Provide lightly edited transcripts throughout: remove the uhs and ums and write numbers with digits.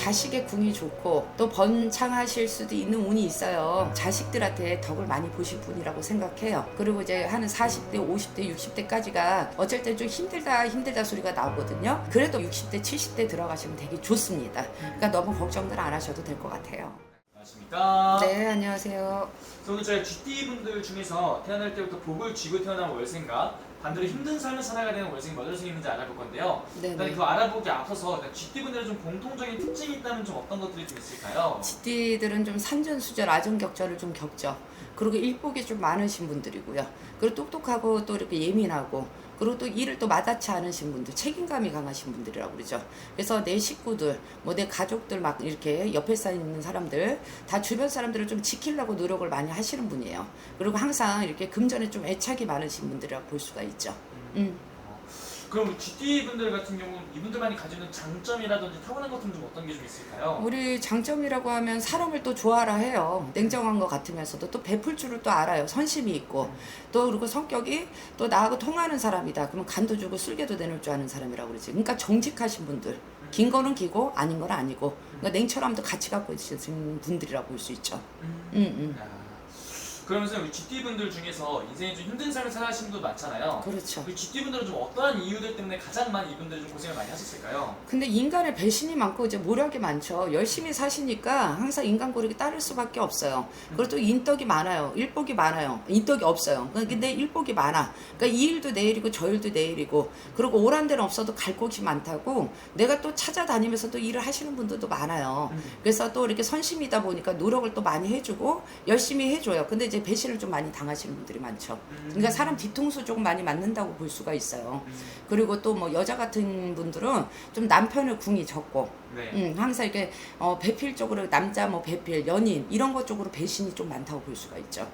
자식의 궁이 좋고 또 번창하실 수도 있는 운이 있어요. 자식들한테 덕을 많이 보실 분이라고 생각해요. 그리고 이제 한 40대, 50대, 60대까지가 어쩔 때 좀 힘들다 소리가 나오거든요. 그래도 60대, 70대 들어가시면 되게 좋습니다. 그러니까 너무 걱정들 안 하셔도 될 것 같아요. 안녕하십니까? 네, 안녕하세요. 오늘 저희 GT 분들 중에서 태어날 때부터 복을 쥐고 태어난 월생과 반대로 힘든 삶을 살아가야 되는 월생이 몇 월생이 있는지 알아볼 건데요. 네네. 일단 그 알아보기 앞서서 GT 분들의 좀 공통적인 특징이 있다면 좀 어떤 것들이 좀 있을까요? GT들은 좀 산전수절, 아전격전을 좀 겪죠. 그리고 일복이 좀 많으신 분들이고요. 그리고 똑똑하고 또 이렇게 예민하고, 그리고 또 일을 또 마다치 않으신 분들, 책임감이 강하신 분들이라고 그러죠. 그래서 내 식구들, 뭐 내 가족들 막 이렇게 옆에 쌓여 있는 사람들, 다 주변 사람들을 좀 지키려고 노력을 많이 하시는 분이에요. 그리고 항상 이렇게 금전에 좀 애착이 많으신 분들이라고 볼 수가 있죠. 그럼 GT 분들 같은 경우는 이분들만이 가지고 있는 장점이라든지 타고난 것들은 좀 어떤 게 좀 있을까요? 우리 장점이라고 하면 사람을 또 좋아라 해요. 냉정한 것 같으면서도 또 베풀 줄을 또 알아요. 선심이 있고 또 그리고 성격이 또 나하고 통하는 사람이다. 그러면 간도 주고 쓸개도 내놓을 줄 아는 사람이라고 그러지. 그러니까 정직하신 분들. 긴 거는 기고 아닌 건 아니고. 그러니까 냉철함도 같이 갖고 있으신 분들이라고 볼 수 있죠. 그러면서 우리 GT 분들 중에서 인생에 좀 힘든 삶을 살아가시는 분도 많잖아요. 그렇죠. 우리 GT 분들은 좀 어떠한 이유들 때문에 가장 많이 이분들이 좀 고생을 많이 하셨을까요? 근데 인간의 배신이 많고 이제 모략이 많죠. 열심히 사시니까 항상 인간 고르기 따를 수밖에 없어요. 그리고 또 인덕이 많아요. 일복이 많아요. 인덕이 없어요. 근데 일복이 많아. 그러니까 이 일도 내 일이고 저 일도 내 일이고, 그리고 오란 데는 없어도 갈 곳이 많다고 내가 또 찾아다니면서 또 일을 하시는 분들도 많아요. 그래서 또 이렇게 선심이다 보니까 노력을 또 많이 해주고 열심히 해줘요. 근데 이제 배신을 좀 많이 당하시는 분들이 많죠. 그러니까 사람 뒤통수 조금 많이 맞는다고 볼 수가 있어요. 그리고 또 뭐 여자 같은 분들은 좀 남편의 궁이 적고, 네. 항상 이렇게 배필 쪽으로 남자 뭐 배필 연인 이런 것 쪽으로 배신이 좀 많다고 볼 수가 있죠.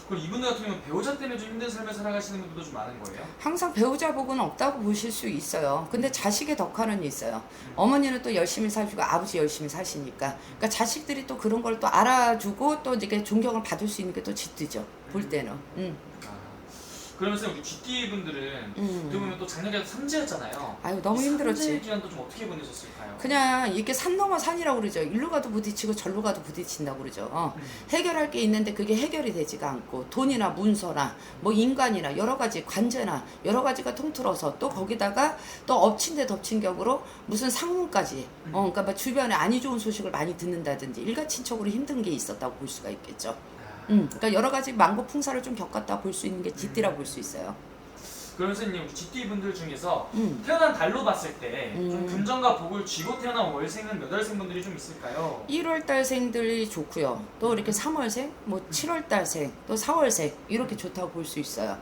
그럼 이분들 같은 경우는 배우자 때문에 좀 힘든 삶을 살아가시는 분들도 좀 많은 거예요? 항상 배우자 복은 없다고 보실 수 있어요. 근데 자식의 덕화는 있어요. 어머니는 또 열심히 사시고 아버지 열심히 사시니까. 그러니까 자식들이 또 그런 걸 또 알아주고 또 이렇게 존경을 받을 수 있는 게 또 짙죠. 볼 때는. 그러면서 우리 GT 분들은 어떻게 보면 또 작년에 삼재였잖아요. 아유, 너무 힘들었지. 삼재 기간도 좀 어떻게 보내셨을까요? 그냥 이렇게 산 넘어 산이라고 그러죠. 일로 가도 부딪히고 절로 가도 부딪힌다고 그러죠. 해결할 게 있는데 그게 해결이 되지가 않고, 돈이나 문서나 뭐 인간이나 여러 가지 관제나 여러 가지가 통틀어서 또 거기다가 또 엎친 데 덮친 격으로 무슨 상문까지 그러니까 뭐 주변에 아니 좋은 소식을 많이 듣는다든지 일가친척으로 힘든 게 있었다고 볼 수가 있겠죠. 그러니까 여러 가지 망고풍사를 좀 겪었다 볼 수 있는 게 GT라고 볼 수 있어요. 그러면서 우리 GT 분들 중에서 태어난 달로 봤을 때 좀 금전과 복을 쥐고 태어난 월생은 몇 월생 분들이 좀 있을까요? 1월달생들이 좋고요. 또 이렇게 3월생, 뭐 7월달생, 또 4월생 이렇게 좋다고 볼 수 있어요.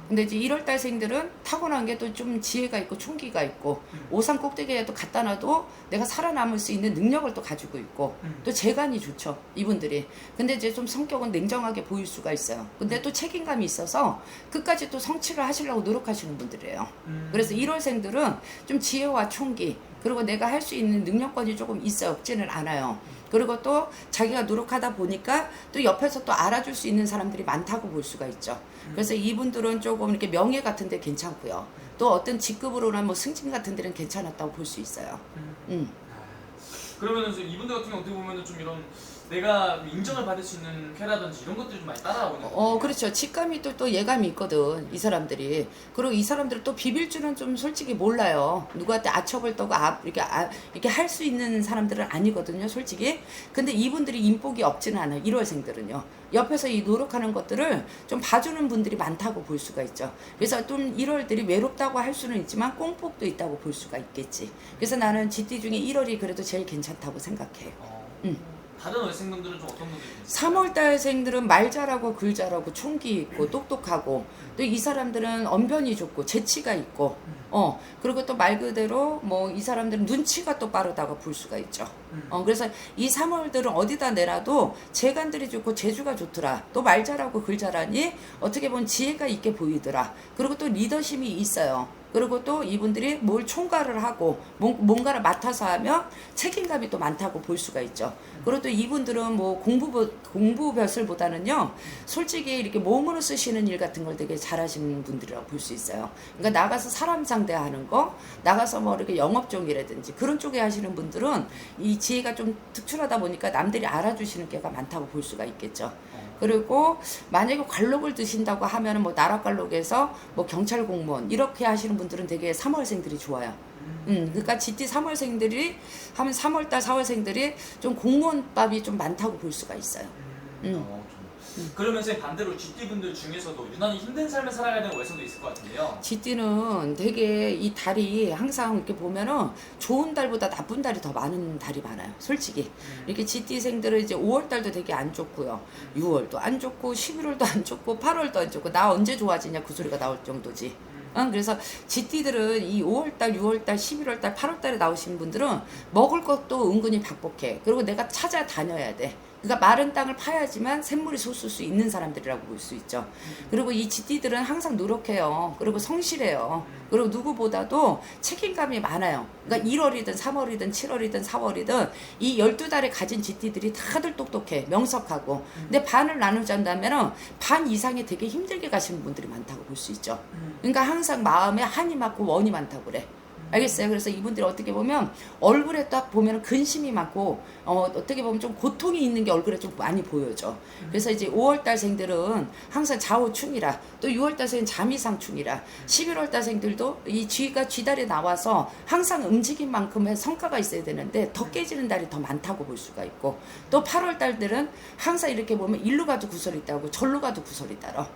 근데 이제 1월달생들은 타고난 게 또 좀 지혜가 있고 총기가 있고 오산 꼭대기에 또 갖다 놔도 내가 살아남을 수 있는 능력을 또 가지고 있고 또 재간이 좋죠, 이분들이. 근데 이제 좀 성격은 냉정하게 보일 수가 있어요. 근데 또 책임감이 있어서 끝까지 또 성취를 하시려고 노력하시는 분들이에요. 그래서 1월생들은 좀 지혜와 총기, 그리고 내가 할 수 있는 능력권이 조금 있어요. 없지는 않아요. 그리고 또 자기가 노력하다 보니까 또 옆에서 또 알아줄 수 있는 사람들이 많다고 볼 수가 있죠. 그래서 이분들은 조금 이렇게 명예 같은 데 괜찮고요. 또 어떤 직급으로나 뭐 승진 같은 데는 괜찮았다고 볼 수 있어요. 그러면은 이분들 같은 경우 어떻게 보면은 좀 이런 내가 인정을 받을 수 있는 쾌라든지 이런 것들이 좀 많이 따라오는 거예요. 그렇죠. 직감이 또 예감이 있거든, 이 사람들이. 그리고 이 사람들 또 비빌 줄은 좀 솔직히 몰라요. 누구한테 아첩을 떠고 이렇게 할 수 있는 사람들은 아니거든요, 솔직히. 근데 이분들이 인복이 없지는 않아요, 1월생들은요. 옆에서 이 노력하는 것들을 좀 봐주는 분들이 많다고 볼 수가 있죠. 그래서 좀 1월들이 외롭다고 할 수는 있지만 꽁복도 있다고 볼 수가 있겠지. 그래서 나는 GT 중에 1월이 그래도 제일 괜찮다고 생각해요. 다른 월생분들은 좀 어떤 분들이 있을까요? 3월달생들은 말 잘하고 글 잘하고 총기 있고 똑똑하고, 또 이 사람들은 언변이 좋고 재치가 있고, 그리고 또 말 그대로 뭐 이 사람들은 눈치가 또 빠르다고 볼 수가 있죠. 그래서 이 3월들은 어디다 내놔도 재간들이 좋고 재주가 좋더라. 또 말 잘하고 글 잘하니 어떻게 보면 지혜가 있게 보이더라. 그리고 또 리더십이 있어요. 그리고 또 이분들이 뭘 총괄을 하고 뭔가를 맡아서 하면 책임감이 또 많다고 볼 수가 있죠. 그리고 또 이분들은 뭐 공부벼슬보다는요, 솔직히 이렇게 몸으로 쓰시는 일 같은 걸 되게 잘하시는 분들이라고 볼 수 있어요. 그러니까 나가서 사람 상대하는 거, 나가서 뭐 이렇게 영업종이라든지 그런 쪽에 하시는 분들은 이 지혜가 좀 특출하다 보니까 남들이 알아주시는 게가 많다고 볼 수가 있겠죠. 그리고 만약에 관록을 드신다고 하면은 뭐 나라관록에서 뭐 경찰 공무원 이렇게 하시는 분들은 되게 3월생들이 좋아요. 그러니까 GT 3월생들이 하면 3월달 4월생들이 좀 공무원밥이 좀 많다고 볼 수가 있어요. 그러면 선생님 반대로 GT 분들 중에서도 유난히 힘든 삶을 살아야 되는 월성도 있을 것 같은데요. GT는 되게 이 달이 항상 이렇게 보면은 좋은 달보다 나쁜 달이 더 많은 달이 많아요. 솔직히. 이렇게 GT생들은 이제 5월달도 되게 안 좋고요. 6월도 안 좋고 11월도 안 좋고 8월도 안 좋고 나 언제 좋아지냐 그 소리가 나올 정도지. 그래서 GT들은 이 5월달, 6월달, 11월달, 8월달에 나오신 분들은 먹을 것도 은근히 박복해. 그리고 내가 찾아다녀야 돼. 그러니까 마른 땅을 파야지만 샘물이 솟을 수 있는 사람들이라고 볼 수 있죠. 그리고 이 GT들은 항상 노력해요. 그리고 성실해요. 그리고 누구보다도 책임감이 많아요. 그러니까 1월이든 3월이든 7월이든 4월이든 이 12달에 가진 GT들이 다들 똑똑해. 명석하고. 근데 반을 나누자면 반 이상이 되게 힘들게 가시는 분들이 많다고 볼 수 있죠. 그러니까 항상 마음에 한이 많고 원이 많다고 그래. 알겠어요? 그래서 이분들이 어떻게 보면 얼굴에 딱 보면 근심이 많고 어떻게 보면 좀 고통이 있는 게 얼굴에 좀 많이 보여져. 그래서 이제 5월달생들은 항상 좌우충이라, 또 6월달생은 잠이상충이라, 11월달생들도 이 쥐가 쥐달에 나와서 항상 움직인 만큼의 성과가 있어야 되는데 더 깨지는 달이 더 많다고 볼 수가 있고, 또 8월달들은 항상 이렇게 보면 일로 가도 구설이 있다고 절로 가도 구설이 따라.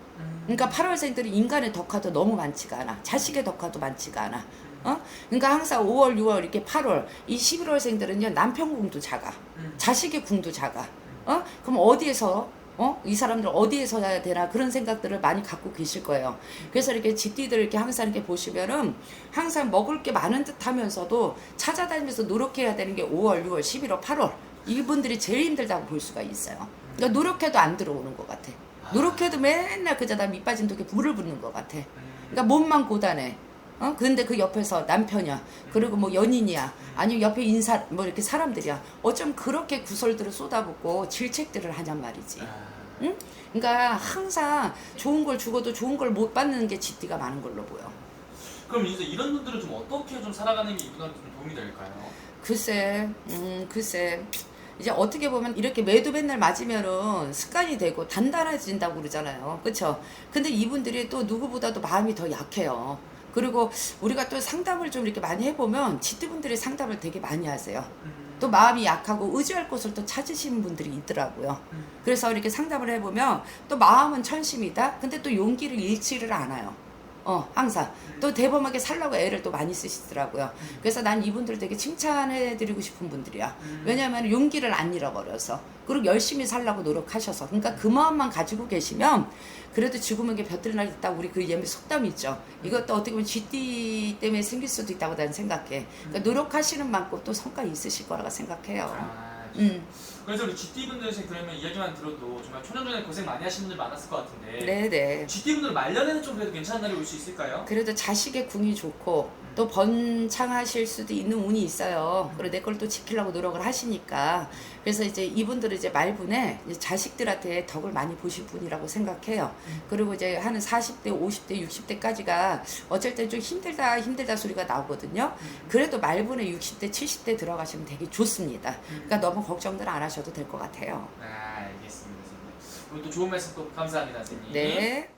그러니까 8월생들은 인간의 덕화도 너무 많지가 않아. 자식의 덕화도 많지가 않아. 그러니까 항상 5월, 6월, 이렇게 8월, 이 11월생들은요, 남편 궁도 작아. 자식의 궁도 작아. 그럼 어디에서, 이 사람들 어디에서 해야 되나 그런 생각들을 많이 갖고 계실 거예요. 그래서 이렇게 집디들 이렇게 항상 이렇게 보시면은 항상 먹을 게 많은 듯 하면서도 찾아다니면서 노력해야 되는 게 5월, 6월, 11월, 8월. 이분들이 제일 힘들다고 볼 수가 있어요. 그러니까 노력해도 안 들어오는 것 같아. 노력해도 맨날 그자다 밑빠진 독에 불을 붙는 것 같아. 그러니까 몸만 고단해. 근데 그 옆에서 남편이야. 그리고 뭐 연인이야. 아니면 옆에 인사, 뭐 이렇게 사람들이야. 어쩜 그렇게 구설들을 쏟아붓고 질책들을 하냔 말이지. 응? 그러니까 항상 좋은 걸 주고도 좋은 걸 못 받는 게 GT가 많은 걸로 보여. 그럼 이제 이런 분들은 좀 어떻게 좀 살아가는 게 이분한테 좀 도움이 될까요? 글쎄. 이제 어떻게 보면 이렇게 매도 맨날 맞으면은 습관이 되고 단단해진다고 그러잖아요. 그쵸? 근데 이분들이 또 누구보다도 마음이 더 약해요. 그리고 우리가 또 상담을 좀 이렇게 많이 해보면 GT분들이 상담을 되게 많이 하세요. 또 마음이 약하고 의지할 곳을 또 찾으시는 분들이 있더라고요. 그래서 이렇게 상담을 해보면 또 마음은 천심이다. 근데 또 용기를 잃지를 않아요. 항상 또 대범하게 살라고 애를 또 많이 쓰시더라고요. 그래서 난 이분들 되게 칭찬해드리고 싶은 분들이야. 왜냐하면 용기를 안 잃어버려서, 그리고 열심히 살라고 노력하셔서. 그러니까 그 마음만 가지고 계시면 그래도 죽음에게 볕들 날 있다, 우리 그 예매 속담이 있죠. 이것도 어떻게 보면 GT 때문에 생길 수도 있다고 나는 생각해. 그러니까 노력하시는 만큼 또 성과 있으실 거라고 생각해요. 그래서 우리 GT분들 그러면 이야기만 들어도 정말 초년전에 고생 많이 하신 분들 많았을 것 같은데, 네네. GT분들 말년에는 좀 그래도 괜찮은 날이 올 수 있을까요? 그래도 자식의 궁이 좋고 또 번창하실 수도 있는 운이 있어요. 그리고 내 걸 또 지키려고 노력을 하시니까. 그래서 이제 이분들은 이제 말분에 이제 자식들한테 덕을 많이 보실 분이라고 생각해요. 그리고 이제 한 40대, 50대, 60대까지가 어쩔 때 좀 힘들다 소리가 나오거든요. 그래도 말분에 60대, 70대 들어가시면 되게 좋습니다. 그러니까 너무 걱정들 안 하셔도 될 것 같아요. 알겠습니다. 선생님. 오늘 또 좋은 말씀 또 감사합니다, 선생님. 네.